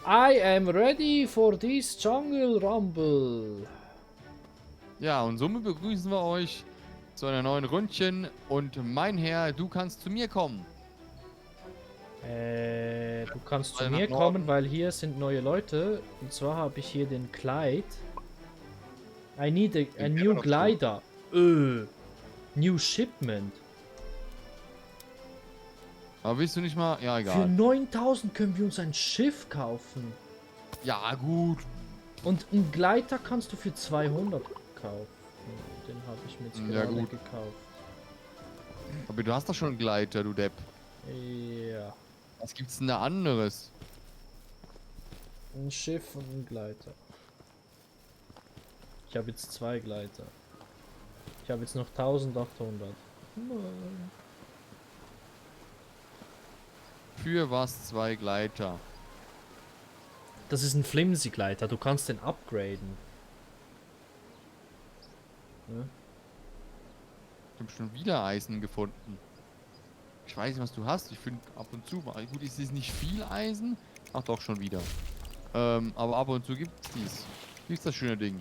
I am ready for this Jungle Rumble. Ja, und somit begrüßen wir euch zu einer neuen Rundchen. Und mein Herr, du kannst zu mir kommen. Du kannst zu Weil nach mir kommen, Norden. weil hier sind neue Leute. Und zwar habe ich hier den Clyde. I need a Den kennen wir new doch schon. glider. New shipment. Aber willst du nicht mal? Ja, Für egal. 9000 können wir uns ein Schiff kaufen. Ja, gut. Und einen Gleiter kannst du für 200 kaufen. Den habe ich mir jetzt Ja, gerade gut. gekauft. Aber du hast doch schon einen Gleiter, du Depp. Ja. Was gibt's denn da anderes? Ein Schiff und ein Gleiter. Ich habe jetzt 2 Gleiter. Ich habe jetzt noch 1800. Nein. Für was 2 Gleiter? Das ist ein Flimsy-Gleiter. Du kannst den upgraden. Ja? Ich habe schon wieder Eisen gefunden. Ich weiß nicht, was du hast. Ich finde ab und zu mal. Gut, es ist nicht viel Eisen. Ach doch, schon wieder. Aber ab und zu gibt's dies. Wie ist das schöne Ding?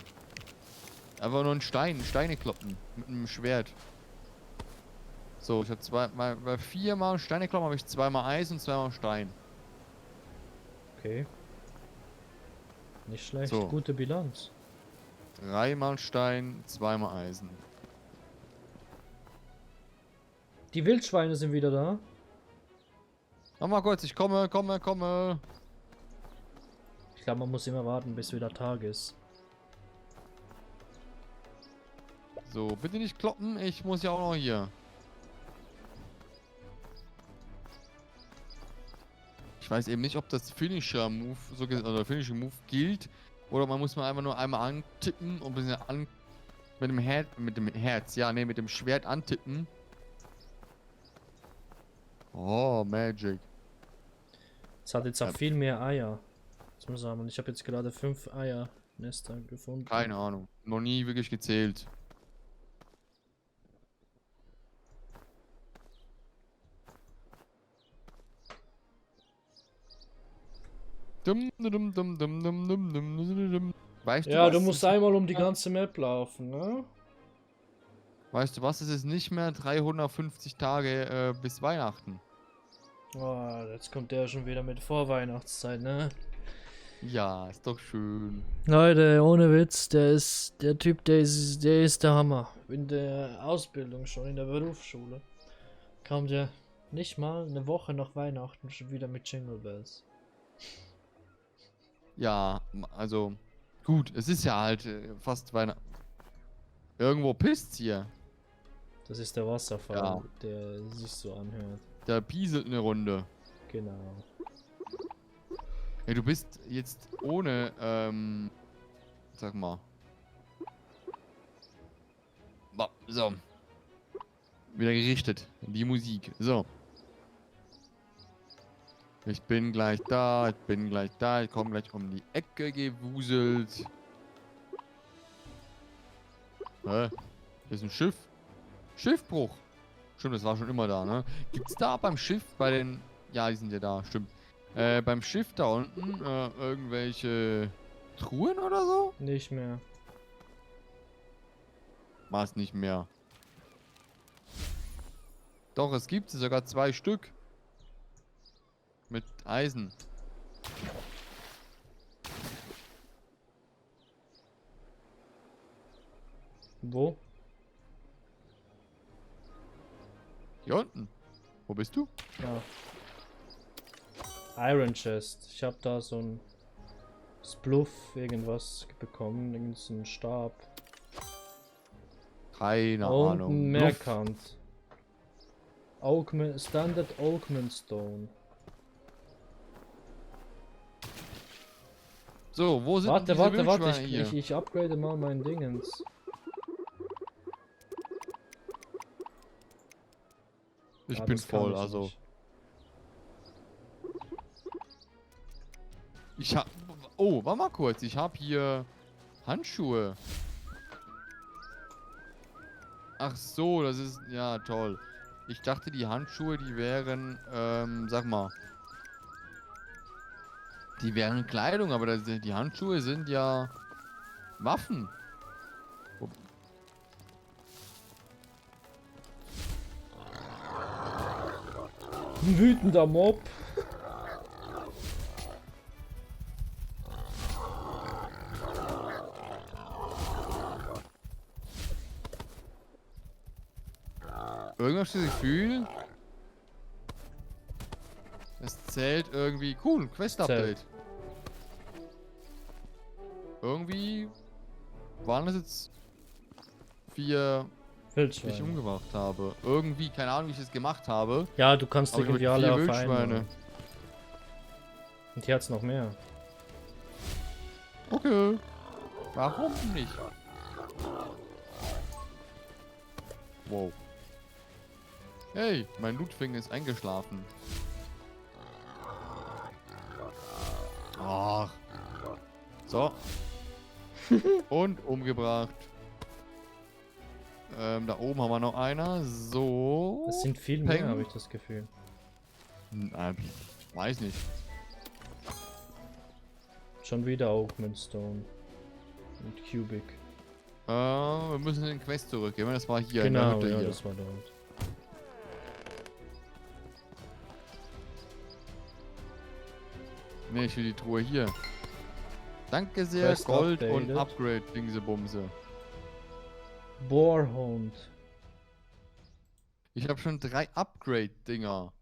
Einfach nur ein Steine kloppen. Mit einem Schwert. So, ich habe bei 4 Mal Steine kloppen habe ich 2 Mal Eis und 2 Mal Stein. Okay. Nicht schlecht. So. Gute Bilanz. 3 Mal Stein, 2 Mal Eisen. Die Wildschweine sind wieder da. Warte mal kurz, ich komme. Ich glaube, man muss immer warten, bis wieder Tag ist. So, bitte nicht kloppen, ich muss ja auch noch hier. Ich weiß eben nicht, ob das Finisher Move oder Finishing Move gilt. Oder man muss mal einfach nur einmal antippen und ein bisschen mit dem Herz, ja, ne, mit dem Schwert antippen. Oh, Magic. Es hat jetzt auch viel mehr Eier. Jetzt muss man, ich habe jetzt gerade 5 Eiernester gefunden. Keine Ahnung. Noch nie wirklich gezählt. Weißt du Ja, du was? musst einmal um die ganze Map laufen, ne? Weißt du was? Es ist nicht mehr 350 Tage bis Weihnachten. Oh, jetzt kommt der schon wieder mit Vorweihnachtszeit, ne? Ja, ist doch schön. Leute, ohne Witz, der Typ, der ist der Hammer. In der Ausbildung schon, in der Berufsschule. Kam der nicht mal eine Woche nach Weihnachten schon wieder mit Jingle Bells. Ja, also gut, es ist ja halt fast Weihnachten. Irgendwo pisst's hier. Das ist der Wasserfall, Ja. der sich so anhört. Da pieselt eine Runde. Genau. Ja, du bist jetzt ohne, sag mal. So. Wieder gerichtet. Die Musik. So. Ich bin gleich da, ich komme gleich um die Ecke gewuselt. Hä? Hier ist ein Schiff. Schiffbruch. Stimmt, das war schon immer da, ne? Gibt's da beim Schiff bei den... Ja, die sind ja da, stimmt. Beim Schiff da unten irgendwelche Truhen oder so? Nicht mehr. War es nicht mehr. Doch, es gibt sogar 2 Stück. Mit Eisen. Wo? Hier unten. Wo bist du? Ja. Iron Chest. Ich habe da so ein Spluff irgendwas bekommen. Irgendein Stab. Keine Und Ahnung. ein Bluff. Mehrkant. Standard Oakman Stone. So, wo sind Warte, diese warte, Wildschweine hier? ich upgrade mal mein Dingens. Ich Ah, bin das kann voll, ich also. nicht. Ich hab... Oh, warte mal kurz. Ich hab hier Handschuhe. Ach so, das ist... Ja, toll. Ich dachte, die Handschuhe, die wären, sag mal. Die wären Kleidung, aber die Handschuhe sind ja Waffen. Ein wütender Mob. Irgendwas das Gefühl, es zählt irgendwie. Cool, Quest-Update. Irgendwie waren das jetzt 4, die ich Wildschweine. umgebracht habe. Irgendwie, keine Ahnung, wie ich das gemacht habe. Ja, du kannst Aber ich irgendwie hatte alle 4 auf Wildschweine. einmal. Und hier hat's noch mehr. Okay. Warum nicht? Wow. Hey, mein Lootfinger ist eingeschlafen. Ach. So. Und umgebracht. Da oben haben wir noch einer. So. Es sind viel Peng. mehr, habe ich das Gefühl. Weiß nicht. Schon wieder Augment Stone. Und Cubic. Wir müssen in den Quest zurückgehen. Das war hier in der Genau, Hütte ja, hier. das war dort. Ne, ich will die Truhe hier. Danke sehr, Quest Gold updated. und Upgrade, Dingsebumse. Boarhound. Ich habe schon 3 Upgrade-Dinger.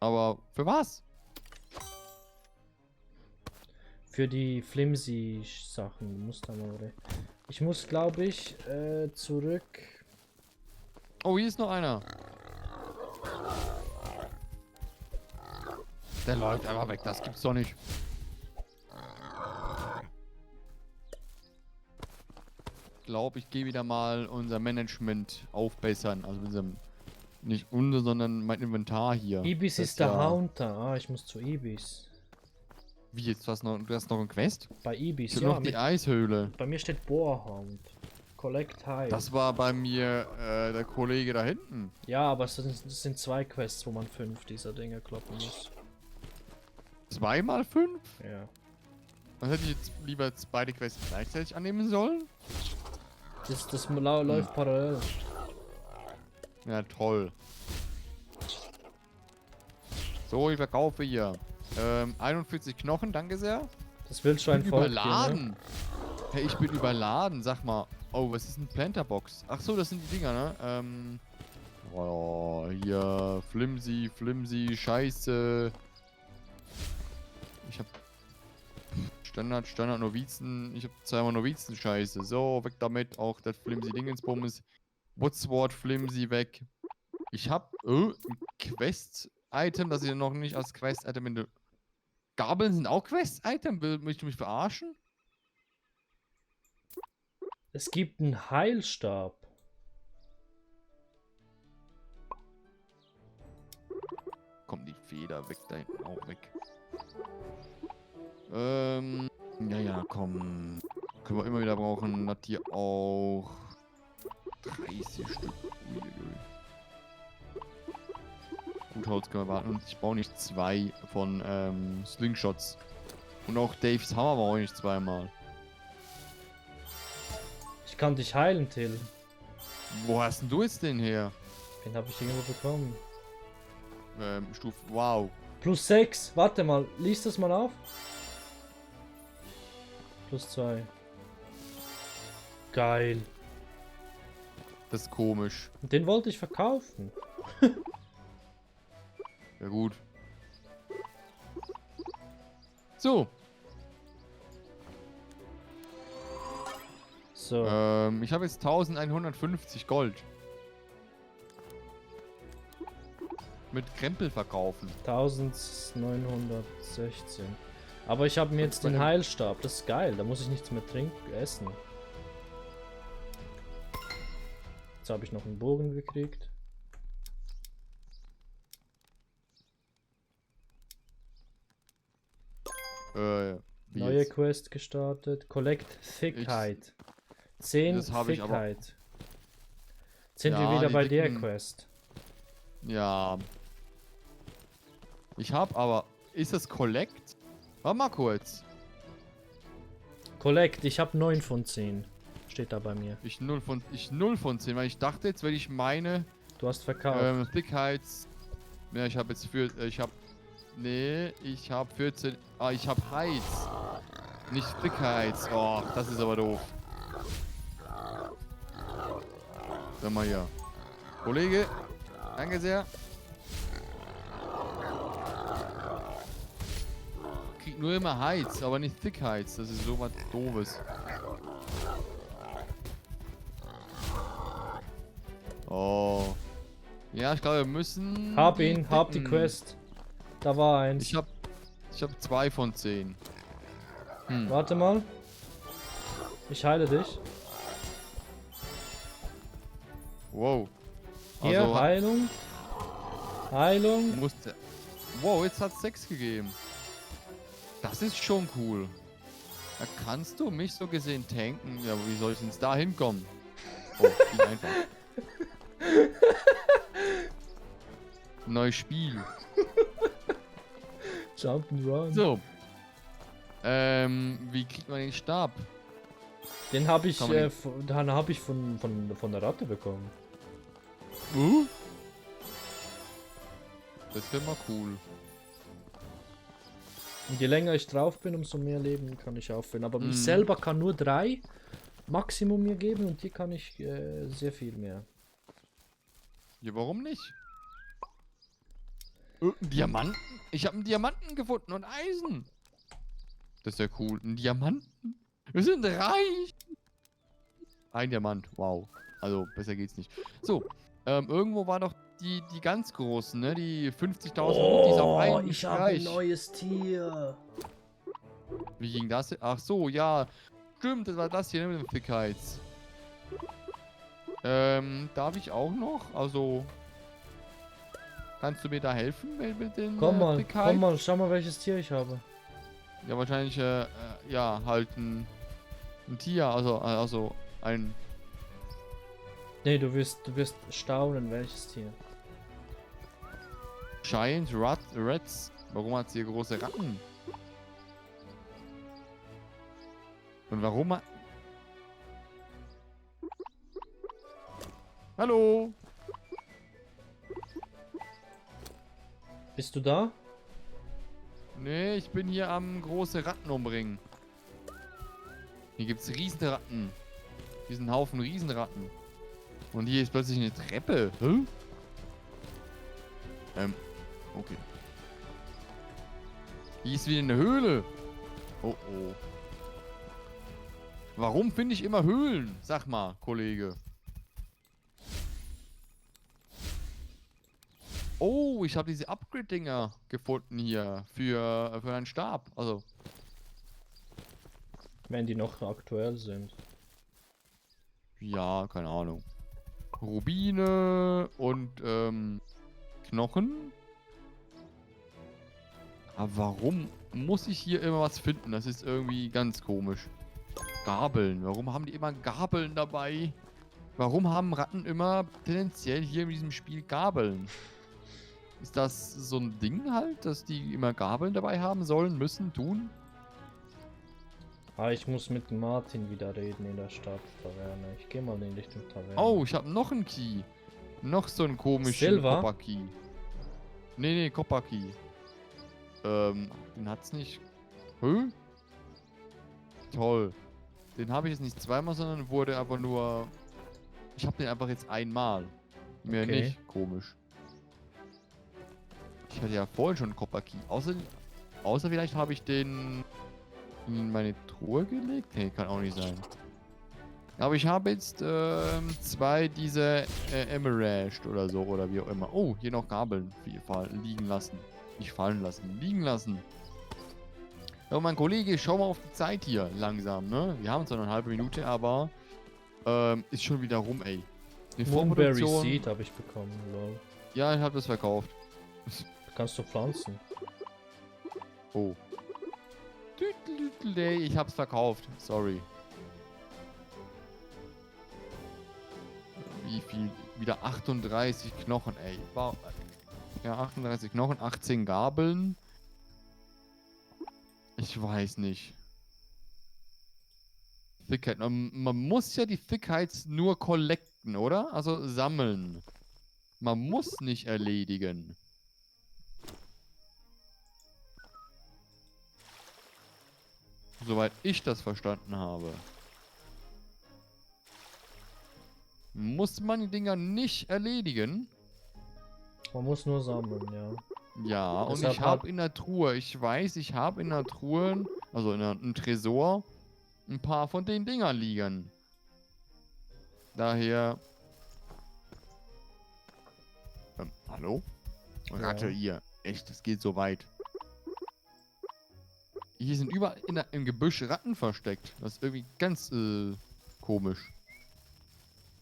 Aber für was? Für die flimsy Sachen. Mustermode. Ich muss, glaube ich, zurück. Oh, hier ist noch einer. Der läuft einfach weg, das gibt's doch nicht. Ich glaube, ich gehe wieder mal unser Management aufbessern. Also unser, nicht unser, sondern mein Inventar hier. Ibis Das ist der ja- Haunter. Ah, ich muss zu Ibis. Wie jetzt? Du hast noch einen Quest? Bei Ibis, Ich hab ja. noch die Eishöhle. Bei mir steht Boarhound. Collect High. Das war bei mir der Kollege da hinten. Ja, aber es sind 2 Quests, wo man 5 dieser Dinge kloppen muss. 2 mal 5? Ja. Dann hätte ich jetzt lieber beide Quests gleichzeitig annehmen sollen. Das läuft parallel. Ja, toll. So, ich verkaufe hier. 41 Knochen, danke sehr. Das Wildschwein Ich bin folgt dir, ne? überladen. Hey, ich bin überladen. Sag mal. Oh, was ist ein Planterbox? Ach so, das sind die Dinger, ne? Oh, hier. Flimsy, Scheiße. Ich hab Standard Novizen. Ich hab zweimal Novizen Scheiße. So, weg damit. Auch das Flimsy Dingensbums. Woodsword Flimsy weg. Ich hab ein Quest-Item, das ich noch nicht als Quest-Item in der. Gabeln sind auch Quest-Item? Willst du mich verarschen? Es gibt einen Heilstab. Kommt die Feder weg, da hinten auch weg. Ja, komm. Können wir immer wieder brauchen. Das hier auch. 30 Stück. Uiuiui. Gut, Holz können wir warten. Und ich brauche nicht 2 von Slingshots. Und auch Daves Hammer brauche ich nicht 2-mal. Ich kann dich heilen, Till. Wo hast denn du jetzt den her? Den habe ich irgendwo bekommen. Stufe. Wow. Plus 6. Warte mal. Lies das mal auf. Plus 2. Geil. Das ist komisch. Und den wollte ich verkaufen. Ja, gut. So. So. Ich habe jetzt 1150 Gold. Mit Krempel verkaufen. 1916. Aber ich habe mir jetzt den Heilstab. Das ist geil. Da muss ich nichts mehr essen. Jetzt habe ich noch einen Bogen gekriegt. Wie Neue jetzt? Quest gestartet. Collect Thickheit. 10 das hab ich aber- Thickheit. Sind wir Ja, wieder die bei der dicken- Quest. Ja. Ich habe aber. Ist das Collect? Warte mal kurz. Collect, ich habe 9 von 10. Steht da bei mir. Ich 0 von 10, weil ich dachte jetzt, wenn ich meine Du hast verkauft. Thickheits... Ja, ich habe jetzt ich habe 14... Ah, ich habe Heights. Nicht Thickheits. Oh, das ist aber doof. Sag mal hier. Kollege, danke sehr. Krieg nur immer Heights, aber nicht Thickheits. Das ist so was Doofes. Oh. Ja, ich glaube, wir müssen... Hab die ihn, hab die dicken- Quest. Da war eins. Ich hab 2 von 10. Hm. Warte mal. Ich heile dich. Wow. Hier, Also, Heilung. Heilung. musste... Wow, jetzt hat es 6 gegeben. Das ist schon cool. Da kannst du mich so gesehen tanken. Ja, aber wie soll ich denn da hinkommen? Oh, viel einfach. Neues Spiel. Jump'n'Run. So. Wie kriegt man den Stab? Den habe ich, Kann man von der Ratte bekommen. Das wäre mal cool. Und je länger ich drauf bin, umso mehr Leben kann ich auffüllen. Aber ich Mhm. selber kann nur 3 Maximum mir geben und hier kann ich sehr viel mehr. Ja, warum nicht? Ein Diamanten? Ich habe einen Diamanten gefunden und Eisen. Das ist ja cool. Ein Diamanten? Wir sind reich. Ein Diamant, wow. Also, besser geht's nicht. So, irgendwo war doch die ganz großen, ne? Die 50.000 Rupees auf einen ich habe Streich. ein neues Tier. Wie ging das? Ach so, ja. Stimmt, das war das hier, ne, mit den Thickheits. Darf ich auch noch? Also, kannst du mir da helfen mit den Komm mal, Thickheits? schau mal, welches Tier ich habe. Ja, wahrscheinlich, ja, halt ein Tier, also ein... Nee, du wirst staunen, welches Tier. Giant Rats. Warum hat sie hier große Ratten? Und warum hat... Hallo? Bist du da? Nee, ich bin hier am große Ratten umbringen. Hier gibt's Riesenratten. Hier ist ein Haufen Riesenratten. Und hier ist plötzlich eine Treppe. Hä? Okay. Hier ist wieder eine Höhle. Oh oh. Warum finde ich immer Höhlen? Sag mal, Kollege. Oh, ich habe diese Upgrade-Dinger gefunden hier für einen Stab. Also, Wenn die noch aktuell sind. ja, keine Ahnung. Rubine und Knochen. Aber warum muss ich hier immer was finden? Das ist irgendwie ganz komisch. Gabeln. Warum haben die immer Gabeln dabei? Warum haben Ratten immer tendenziell hier in diesem Spiel Gabeln? Ist das so ein Ding halt, dass die immer Gabeln dabei haben sollen, müssen, tun? Ah, ich muss mit Martin wieder reden in der Stadttaverne. Ich gehe mal in Richtung Taverne. Oh, ich habe noch einen Key. Noch so einen komischen Silver? Copper Key. Nee, Copper Key. Den hat's nicht. Hä? Toll. Den habe ich jetzt nicht zweimal, sondern wurde aber nur... Ich habe den einfach jetzt einmal. Mehr Okay. nicht. Komisch. Ich hatte ja vorhin schon einen Copper Key. Außer vielleicht habe ich den in meine Truhe gelegt? Nee, kann auch nicht sein. Aber ich habe jetzt 2 diese Emerald oder so oder wie auch immer. Oh, hier noch Gabeln liegen lassen. Nicht fallen lassen, liegen lassen. Ja, mein Kollege, schau mal auf die Zeit hier langsam, ne? Wir haben zwar noch eine halbe Minute, aber ist schon wieder rum, ey. Eine Moonberry Vorproduktion. Seed habe ich bekommen, lol. Ja, ich habe das verkauft. Kannst du pflanzen? Oh. Nee, ich hab's verkauft. Sorry. Wie viel? Wieder 38 Knochen, ey. Wow. Ja, 38 Knochen, 18 Gabeln. Ich weiß nicht. Thickheit. Man muss ja die Thickheits nur collecten, oder? Also sammeln. Man muss nicht erledigen. Soweit ich das verstanden habe. Muss man die Dinger nicht erledigen? Man muss nur sammeln, ja. Ja, und Deshalb ich habe in der Truhe, ich weiß, ich habe in der Truhe, also in einem Tresor, ein paar von den Dingern liegen. Daher... hallo? Ratte Ja. hier. Echt, das geht so weit. Hier sind überall im Gebüsch Ratten versteckt. Das ist irgendwie ganz komisch.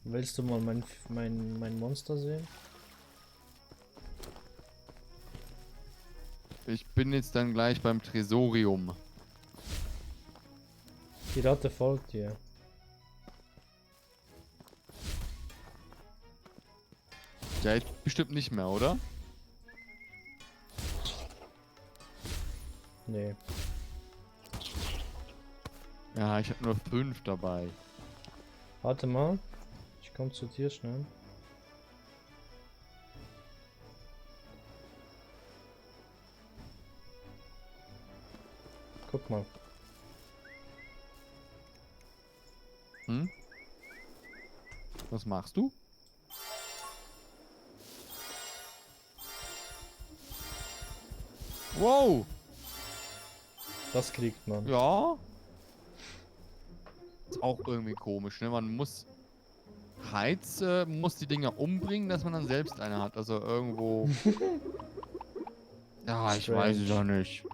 Willst du mal mein Monster sehen? Ich bin jetzt dann gleich beim Tresorium. Die Ratte folgt dir. Ja, jetzt bestimmt nicht mehr, oder? Nee. Ja, ich habe nur 5 dabei. Warte mal. Ich komm zu dir schnell. Guck mal. Hm? Was machst du? Wow! Das kriegt man. Ja. Ist auch irgendwie komisch, ne? Man muss... Heiz muss die Dinger umbringen, dass man dann selbst eine hat. Also irgendwo... ja, ich weiß es auch nicht.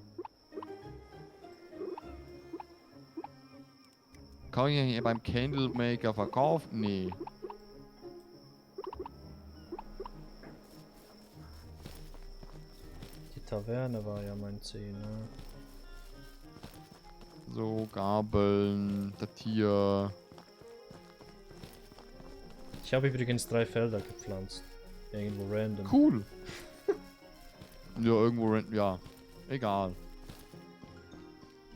Kann ich ja hier beim Candle Maker verkaufen? Nee. Die Taverne war ja mein Ziel, ne? So, Gabeln, das hier. Ich habe übrigens 3 Felder gepflanzt. Irgendwo random. Cool. Ja, irgendwo, ja. Egal.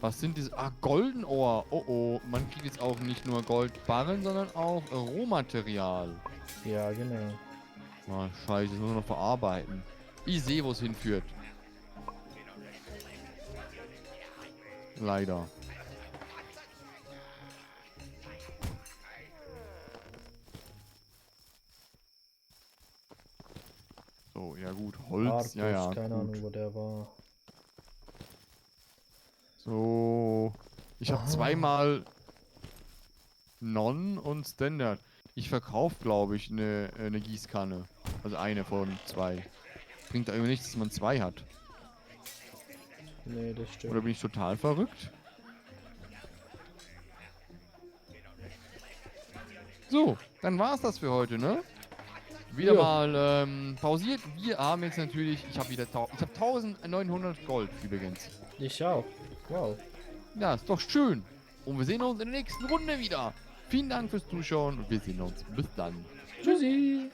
Was sind diese? Ah, Goldenohr. Oh oh. Man kriegt jetzt auch nicht nur Goldbarren, sondern auch Rohmaterial. Ja, genau. Ah, scheiße, das muss man noch verarbeiten. Ich sehe, wo es hinführt. Leider. So, ja gut. Holz, Argus, ja, ja. keine gut. Ahnung, wo der war. So. Ich habe Aha. zweimal Non und Standard. Ich verkaufe, glaube ich, eine Gießkanne. Also eine von 2. Bringt da irgendwie nichts, dass man 2 hat. Nee, das stimmt. Oder bin ich total verrückt? So, dann war's das für heute, ne? Wieder Ja. mal pausiert. Wir haben jetzt natürlich, ich habe 1900 Gold übrigens. Ich auch. Wow. Ja, ist doch schön. Und wir sehen uns in der nächsten Runde wieder. Vielen Dank fürs Zuschauen und wir sehen uns. Bis dann. Tschüssi.